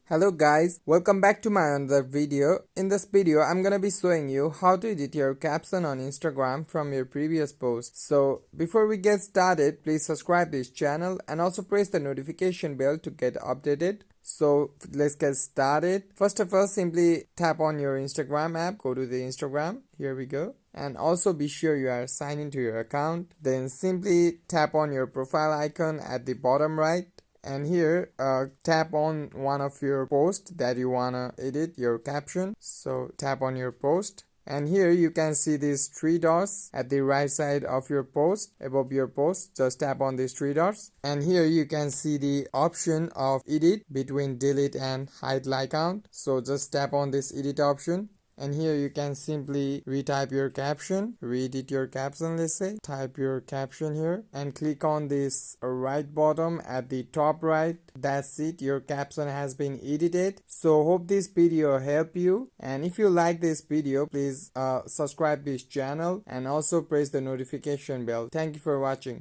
Hello guys, welcome back to my another video. In this video, I'm gonna be showing you how to edit your caption on Instagram from your previous post. So before we get started, please subscribe this channel and also press the notification bell to get updated. So let's get started. First of all, simply tap on your Instagram app, go to the Instagram, here we go. And also be sure you are signed into your account. Then simply tap on your profile icon at the bottom right. And here tap on one of your posts that you wanna edit your caption. So tap on your post, and here you can see these three dots at the right side of your post. Above your post, just tap on these three dots, and here you can see the option of edit between delete and hide like count. So just tap on this edit option, and here you can simply retype your caption, re-edit your caption. Let's say type your caption here and click on this right bottom at the top right. That's it, your caption has been edited. So hope this video helped you, and if you like this video, please subscribe this channel and also press the notification bell. Thank you for watching.